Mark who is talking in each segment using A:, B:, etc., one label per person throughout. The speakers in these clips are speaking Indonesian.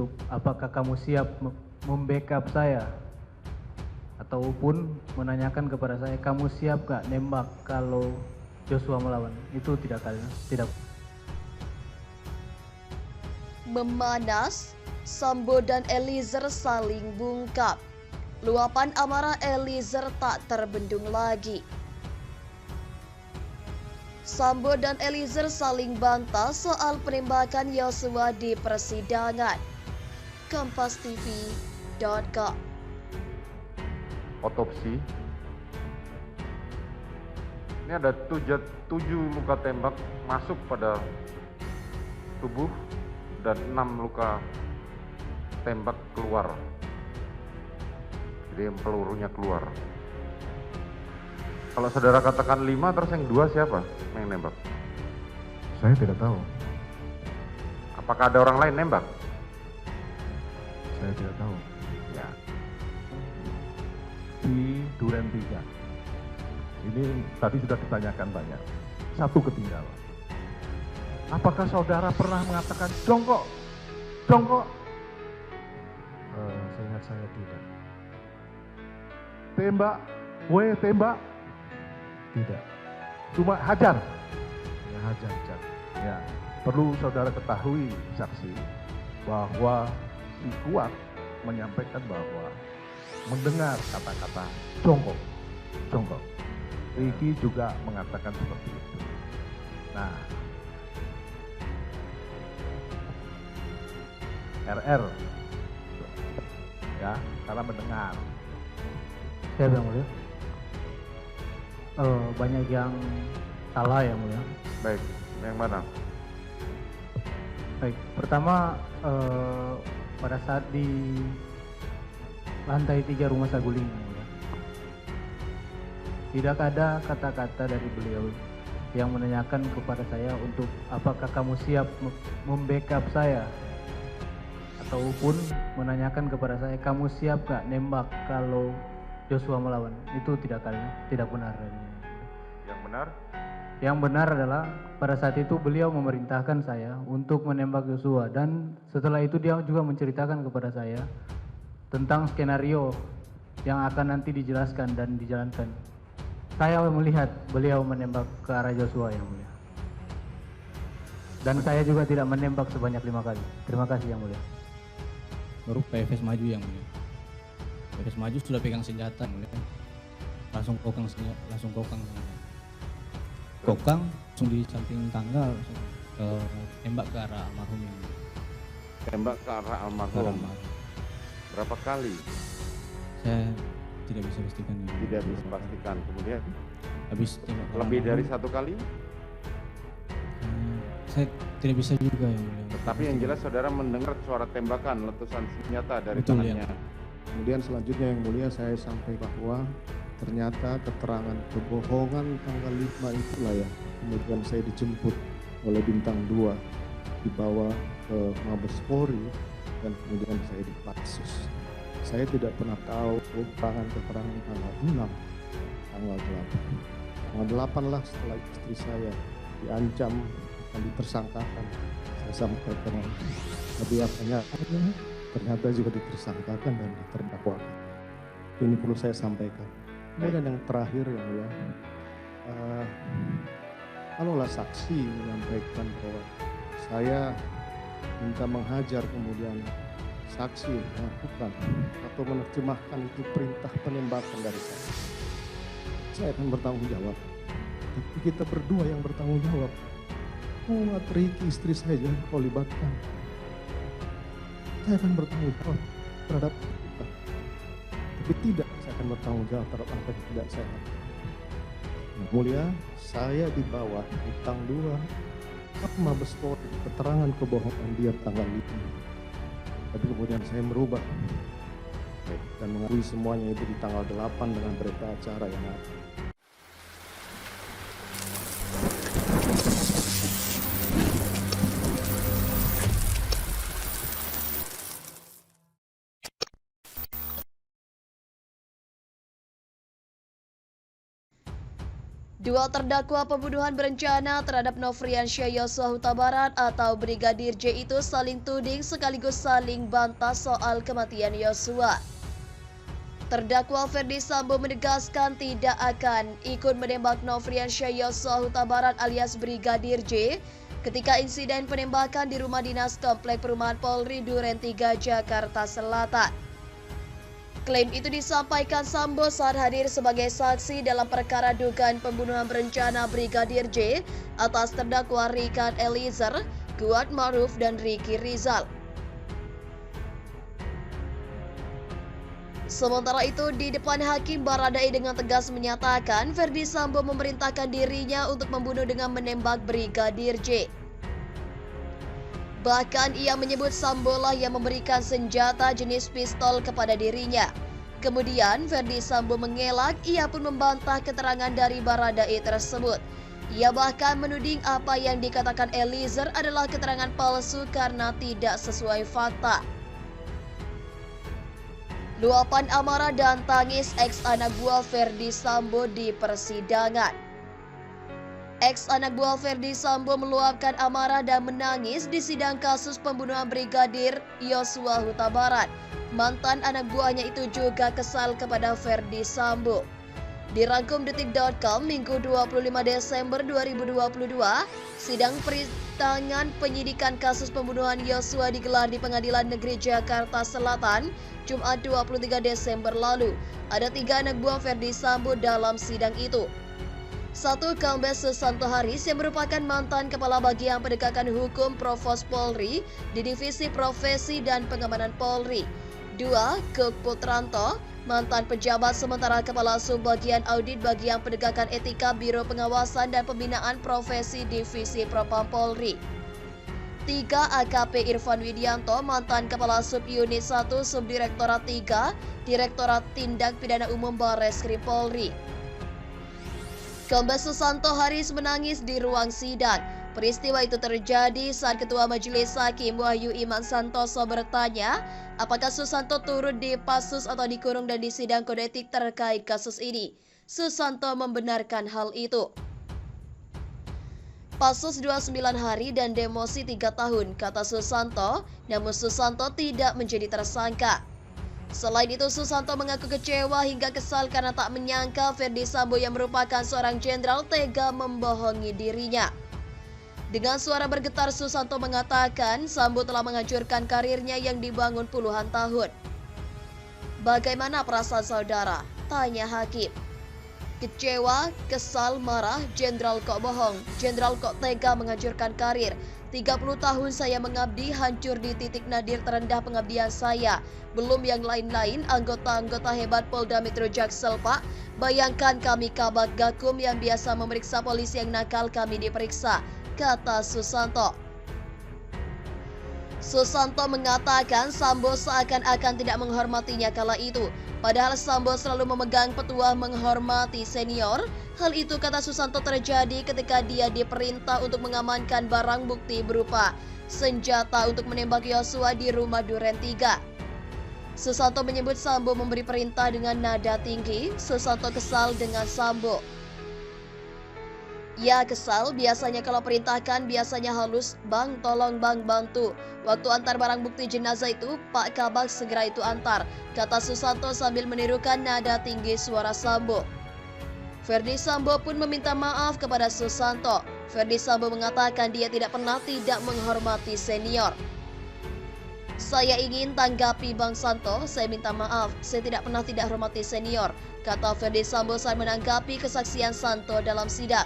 A: untuk apakah kamu siap membackup saya, ataupun menanyakan kepada saya kamu siap gak nembak kalau Joshua melawan. Itu tidak kali, tidak.
B: Memanas, Sambo dan Eliezer saling bungkam. Luapan amarah Eliezer tak terbendung lagi. Sambo dan Eliezer saling bantah soal penembakan Joshua di persidangan. KompasTV.com.
C: Otopsi. Ini ada 7 luka tembak masuk pada tubuh dan 6 luka tembak keluar. Jadi pelurunya keluar. Kalau saudara katakan 5, terus yang 2 siapa yang nembak?
D: Saya tidak tahu.
C: Apakah ada orang lain nembak?
D: Saya tidak tahu.
C: Ya.
D: Di Duren 3. Ini tadi sudah ditanyakan banyak. Satu ketinggalan. Apakah saudara pernah mengatakan jongkok? Jongkok?
E: Seingat saya tidak.
D: Tembak? Tembak?
E: Tidak.
D: Cuma hajar?
E: Ya hajar.
D: Ya. Perlu saudara ketahui, saksi, bahwa si Kuat menyampaikan bahwa mendengar kata-kata jongkok. Ricky juga mengatakan seperti itu. Nah, RR ya, karena mendengar.
A: Siapa yang mulia? Banyak yang salah yang mulia.
C: Baik, yang mana?
A: Baik, pertama pada saat di lantai 3 rumah Saguling yang mulia, tidak ada kata-kata dari beliau yang menanyakan kepada saya untuk apakah kamu siap membackup saya, ataupun menanyakan kepada saya kamu siap gak nembak kalau Joshua melawan. Itu tidak kali, tidak benar.
C: Yang benar?
A: Yang benar adalah pada saat itu beliau memerintahkan saya untuk menembak Joshua, dan setelah itu dia juga menceritakan kepada saya tentang skenario yang akan nanti dijelaskan dan dijalankan. Saya melihat beliau menembak ke arah Joshua yang mulia. Dan saya juga tidak menembak sebanyak 5 kali. Terima kasih yang mulia.
F: Baru PFS maju yang mulia. PFS maju sudah pegang senjata yang mulia. Langsung kokang langsung di samping tangga, langsung tembak ke arah almarhum yang mulia.
C: Tembak ke arah almarhum. Berapa kali?
F: Saya tidak bisa pastikan.
C: Tidak bisa pastikan. Kemudian
F: habis tembak ke
C: lebih dari
F: almarhum,
C: 1 kali?
F: saya tidak bisa juga yang mulia.
C: Tapi yang jelas saudara mendengar suara tembakan, letusan senjata dari
F: Betul,
C: tangannya.
F: ya.
E: Kemudian selanjutnya yang mulia saya sampaikan bahwa ternyata keterangan kebohongan tanggal 5 itulah ya. Kemudian saya dijemput oleh bintang 2, dibawa ke Mabes Polri, dan kemudian saya dipatsus. Saya tidak pernah tahu keterangan tanggal 6, tanggal 8. Tanggal 8 lah setelah istri saya diancam akan ditersangkakan. Saya sampaikan lebih apanya ternyata juga ditersangkakan dan terdakwakan. Ini perlu saya sampaikan. Kemudian yang terakhir yang mulia, kalaulah saksi menyampaikan bahwa saya minta menghajar, kemudian saksi melakukan atau menerjemahkan itu perintah penembakan dari saya akan bertanggung jawab. Tapi kita berdua yang bertanggung jawab. Kuat, Ricky, istri saya jangan kau libatkan. Saya akan bertanggung jawab terhadap kita. Tapi tidak, saya akan bertanggung jawab terhadap apa yang tidak saya lakukan. Yang mulia, saya dibawa bintang 2 ke Mabes Polri, keterangan kebohongan dia tanggal 5. Tapi kemudian saya merubah dan mengakui semuanya itu di tanggal 8 dengan berita acara yang ada.
B: Dua terdakwa pembunuhan berencana terhadap Nofriansyah Yosua Huta Barat atau Brigadir J itu saling tuding sekaligus saling bantah soal kematian Yosua. Terdakwa Ferdi Sambo menegaskan tidak akan ikut menembak Nofriansyah Yosua Huta Barat alias Brigadir J ketika insiden penembakan di rumah dinas Komplek Perumahan Polri Duren 3 Jakarta Selatan. Klaim itu disampaikan Sambo saat hadir sebagai saksi dalam perkara dugaan pembunuhan berencana Brigadir J atas terdakwa Richard Eliezer, Kuat Maruf, dan Ricky Rizal. Sementara itu, di depan hakim, Baradae dengan tegas menyatakan Ferdi Sambo memerintahkan dirinya untuk membunuh dengan menembak Brigadir J. Bahkan ia menyebut Sambo lah yang memberikan senjata jenis pistol kepada dirinya. Kemudian Ferdi Sambo mengelak, ia pun membantah keterangan dari Baradae tersebut. Ia bahkan menuding apa yang dikatakan Eliezer adalah keterangan palsu karena tidak sesuai fakta. Luapan amarah dan tangis ex anak buah Ferdi Sambo di persidangan. Ex anak buah Ferdi Sambo meluapkan amarah dan menangis di sidang kasus pembunuhan Brigadir Yosua Huta Barat. Mantan anak buahnya itu juga kesal kepada Ferdi Sambo. Dirangkum detik.com Minggu 25 Desember 2022, sidang perintangan penyidikan kasus pembunuhan Yosua digelar di Pengadilan Negeri Jakarta Selatan, Jumat 23 Desember lalu. Ada 3 anak buah Ferdi Sambo dalam sidang itu. 1. Kombes Susanto Haris yang merupakan mantan Kepala Bagian Penegakan Hukum Provos Polri di Divisi Profesi dan Pengamanan Polri. 2. Kuk Putranto, mantan pejabat sementara Kepala Subbagian Audit Bagian Penegakan Etika Biro Pengawasan dan Pembinaan Profesi Divisi Propam Polri. 3. AKP Irfan Widianto, mantan Kepala Subunit 1 Subdirektorat 3, Direktorat Tindak Pidana Umum Barreskrim Polri. Kombes Susanto Haris menangis di ruang sidang. Peristiwa itu terjadi saat Ketua Majelis Hakim Wahyu Iman Santoso bertanya, apakah Susanto turut dipasus atau dikurung dan disidang kode etik terkait kasus ini. Susanto membenarkan hal itu. Pasus 29 hari dan demosi 3 tahun, kata Susanto, namun Susanto tidak menjadi tersangka. Selain itu, Susanto mengaku kecewa hingga kesal karena tak menyangka Ferdi Sambo yang merupakan seorang jenderal tega membohongi dirinya. Dengan suara bergetar, Susanto mengatakan Sambo telah menghancurkan karirnya yang dibangun puluhan tahun. Bagaimana perasaan saudara? Tanya hakim. Kecewa, kesal, marah, jenderal kok bohong, jenderal kok tega menghancurkan karir. 30 tahun saya mengabdi hancur di titik nadir terendah pengabdian saya. Belum yang lain-lain, anggota-anggota hebat Polda Metro Jaksel, Pak. Bayangkan kami Kabag Gakum yang biasa memeriksa polisi yang nakal kami diperiksa, kata Susanto. Susanto mengatakan Sambo seakan-akan tidak menghormatinya kala itu. Padahal Sambo selalu memegang petuah menghormati senior. Hal itu, kata Susanto, terjadi ketika dia diperintah untuk mengamankan barang bukti berupa senjata untuk menembak Yosua di rumah Duren 3. Susanto menyebut Sambo memberi perintah dengan nada tinggi. Susanto kesal dengan Sambo. Ya kesal, biasanya kalau perintahkan biasanya halus, bang tolong bang bantu. Waktu antar barang bukti jenazah itu, Pak Kabag segera itu antar, kata Susanto sambil menirukan nada tinggi suara Sambo. Ferdi Sambo pun meminta maaf kepada Susanto. Ferdi Sambo mengatakan dia tidak pernah tidak menghormati senior. Saya ingin tanggapi Bang Santo, saya minta maaf, saya tidak pernah tidak hormati senior, kata Ferdi Sambo saat menanggapi kesaksian Santo dalam sidang.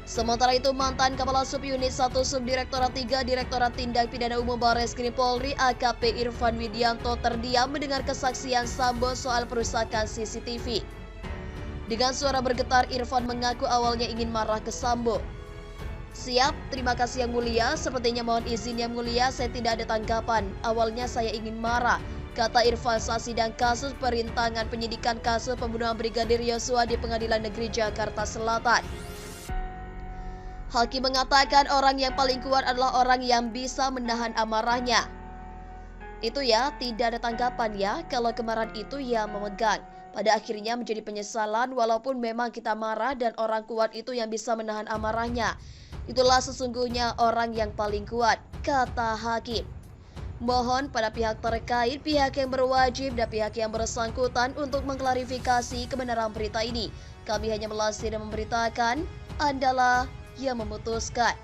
B: Sementara itu, mantan Kepala Subunit 1 Subdirektorat 3 Direktorat Tindak Pidana Umum Barreskrim Polri AKP Irfan Widianto terdiam mendengar kesaksian Sambo soal perusakan CCTV. Dengan suara bergetar, Irfan mengaku awalnya ingin marah ke Sambo. Siap, terima kasih Yang Mulia, sepertinya mohon izin Yang Mulia, saya tidak ada tanggapan. Awalnya saya ingin marah, kata Irfan saat sidang kasus perintangan penyidikan kasus pembunuhan Brigadir Yosua di Pengadilan Negeri Jakarta Selatan. Hakim mengatakan orang yang paling kuat adalah orang yang bisa menahan amarahnya. Itu ya, tidak ada tanggapan ya, kalau kemarahan itu ya memegang. Pada akhirnya menjadi penyesalan walaupun memang kita marah dan orang kuat itu yang bisa menahan amarahnya. Itulah sesungguhnya orang yang paling kuat, kata hakim. Mohon pada pihak terkait, pihak yang berwajib dan pihak yang bersangkutan untuk mengklarifikasi kebenaran berita ini. Kami hanya melansir dan memberitakan, Andalah yang memutuskan.